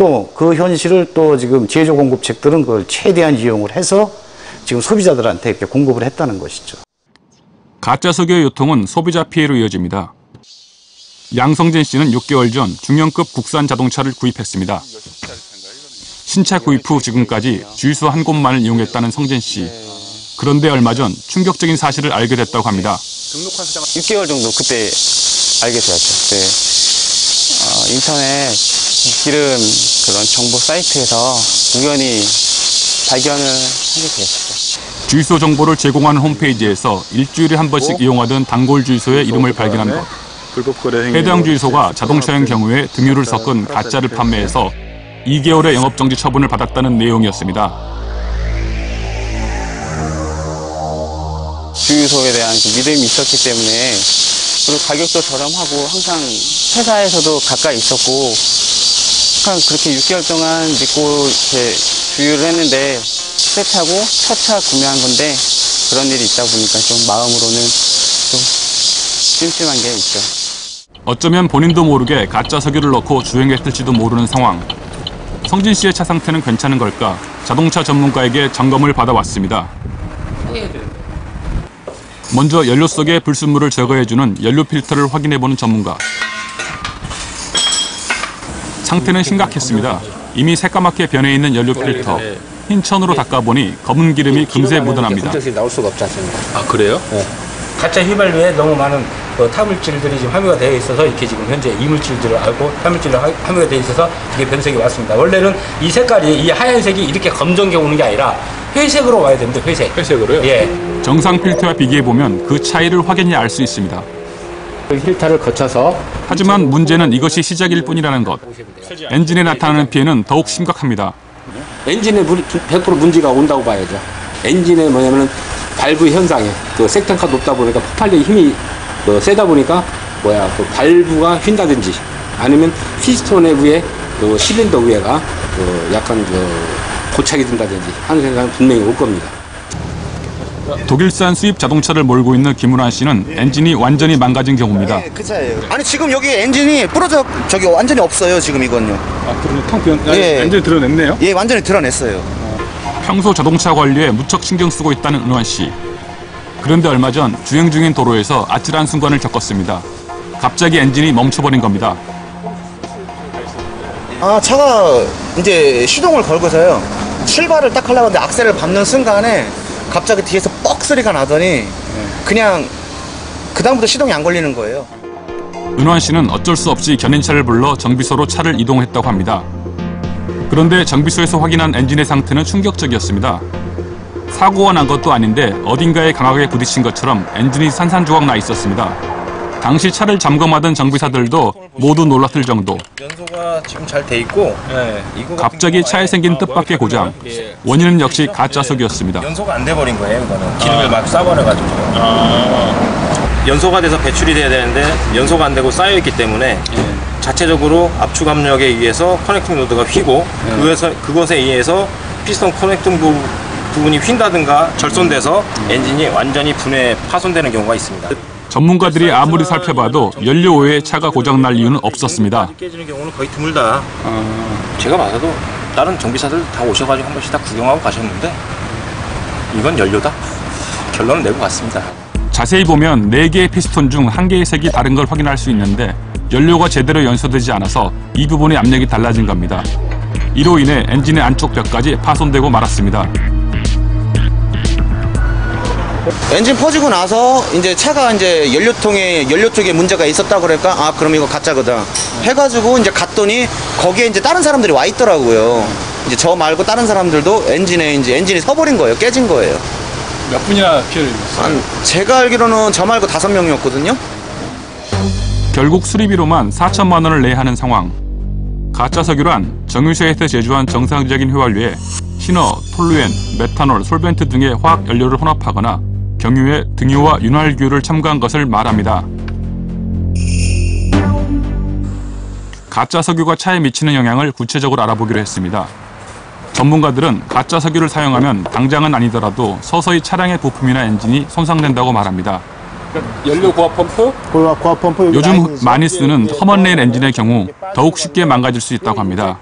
또 그 현실을 또 지금 제조 공급책들은 그걸 최대한 이용을 해서 지금 소비자들한테 이렇게 공급을 했다는 것이죠. 가짜 석유의 유통은 소비자 피해로 이어집니다. 양성진 씨는 6개월 전 중형급 국산 자동차를 구입했습니다. 신차 구입 후 지금까지 주유소 한 곳만을 이용했다는 성진 씨. 그런데 얼마 전 충격적인 사실을 알게 됐다고 합니다. 6개월 정도 그때 알게 되었죠. 그때 인터넷 기름 그런 정보 사이트에서 우연히 발견을 하게 되었어요. 주유소 정보를 제공하는 홈페이지에서 일주일에 한 번씩 이용하던 단골 주유소의 이름을 발견한 것. 해당 주유소가 자동차인 경우에 등유를 섞은 가짜를 판매해서 2개월의 영업정지 처분을 받았다는 내용이었습니다. 주유소에 대한 그 믿음이 있었기 때문에 그리고 가격도 저렴하고 항상 회사에서도 가까이 있었고 항상 그렇게 6개월 동안 믿고 이렇게 주유를 했는데 새 차고 첫 차 구매한 건데 그런 일이 있다 보니까 좀 마음으로는 좀 찜찜한 게 있죠. 어쩌면 본인도 모르게 가짜 석유를 넣고 주행했을지도 모르는 상황. 성진 씨의 차 상태는 괜찮은 걸까? 자동차 전문가에게 점검을 받아왔습니다. 먼저 연료 속의 불순물을 제거해주는 연료 필터를 확인해보는 전문가. 상태는 심각했습니다. 이미 새까맣게 변해 있는 연료 필터. 흰 천으로 닦아보니 검은 기름이 금세 묻어납니다. 나올 수가 없지 않습니까? 아, 그래요? 네. 가짜 휘발유에 너무 많은 타물질들이 지금 함유가 되어 있어서 이렇게 지금 현재 이물질들을 알고 타물질을 함유가 되어 있어서 이게 변색이 왔습니다. 원래는 이 색깔이 이 하얀색이 이렇게 검정게 오는 게 아니라 회색으로 와야 됩니다. 회색. 회색으로요? 예. 정상 필터와 비교해보면 그 차이를 확연히 알 수 있습니다. 그 필터를 거쳐서 하지만 문제는 이것이 시작일 뿐이라는 것. 엔진에 나타나는 피해는 더욱 심각합니다. 엔진에 100% 문제가 온다고 봐야죠. 엔진에 뭐냐면은 발브 현상에 그 색탄가 높다 보니까 폭발력이 힘이 세다 보니까 그 발브가 휜다든지 아니면 피스톤 내부에 그 실린더 위에가 약간 고착이 든다든지 하는 생각은 분명히 올 겁니다. 독일산 수입 자동차를 몰고 있는 김은환 씨는 엔진이 완전히 망가진 경우입니다. 네, 그 차예요. 아니 지금 여기 엔진이 부러져 저기 완전히 없어요. 지금 이건요. 아, 그럼 텅 비었, 예. 엔진 드러냈네요? 예, 완전히 드러냈어요. 평소 자동차 관리에 무척 신경 쓰고 있다는 은환 씨. 그런데 얼마 전 주행 중인 도로에서 아찔한 순간을 겪었습니다. 갑자기 엔진이 멈춰버린 겁니다. 아, 차가 이제 시동을 걸고서요. 출발을 딱 하려고 하는데 악셀을 밟는 순간에 갑자기 뒤에서 뻑 소리가 나더니 그냥 그다음부터 시동이 안 걸리는 거예요. 은환 씨는 어쩔 수 없이 견인차를 불러 정비소로 차를 이동했다고 합니다. 그런데 정비소에서 확인한 엔진의 상태는 충격적이었습니다. 사고가 난 것도 아닌데 어딘가에 강하게 부딪힌 것처럼 엔진이 산산조각 나 있었습니다. 당시 차를 점검하던 정비사들도 모두 놀랐을 정도. 연소가 지금 잘 돼 있고, 갑자기 차에 생긴 뜻밖의 고장. 원인은 역시 가짜 석유였습니다. 연소가 안 돼 버린 거예요. 이거는 기름을 막 싸버려가지고. 연소가 돼서 배출이 돼야 되는데 연소가 안 되고 쌓여 있기 때문에 자체적으로 압축 압력에 의해서 커넥팅 노드가 휘고 그것에 의해서 피스톤 커넥팅 부분이 휜다든가 절손돼서 엔진이 완전히 분해 파손되는 경우가 있습니다. 전문가들이 아무리 살펴봐도 연료 오해에 차가 고장날 이유는 없었습니다. 깨지는 경우는 거의 드물다. 제가 봐서도 다른 정비사들 다 오셔가지고 한 번씩 다 구경하고 가셨는데 이건 연료다. 결론을 내고 갔습니다. 자세히 보면 4개의 피스톤 중 1개의 색이 다른 걸 확인할 수 있는데 연료가 제대로 연소되지 않아서 이 부분의 압력이 달라진 겁니다. 이로 인해 엔진의 안쪽 벽까지 파손되고 말았습니다. 엔진 퍼지고 나서 이제 차가 이제 연료 쪽에 문제가 있었다 그러니까 아 그럼 이거 가짜거다 해가지고 이제 갔더니 거기에 이제 다른 사람들이 와 있더라고요. 이제 저 말고 다른 사람들도 엔진이 서버린 거예요. 깨진 거예요. 몇 분이나 피해를 입었어요? 제가 알기로는 저 말고 5명이었거든요. 결국 수리비로만 4천만 원을 내야 하는 상황. 가짜 석유란 정유소에서 제조한 정상적인 휘발유에 신어, 톨루엔, 메탄올, 솔벤트 등의 화학 연료를 혼합하거나 경유에 등유와 윤활유를 첨가한 것을 말합니다. 가짜 석유가 차에 미치는 영향을 구체적으로 알아보기로 했습니다. 전문가들은 가짜 석유를 사용하면 당장은 아니더라도 서서히 차량의 부품이나 엔진이 손상된다고 말합니다. 연료 고압 펌프? 요즘 많이 쓰는 커먼레일 엔진의 경우 더욱 쉽게 망가질 수 있다고 합니다.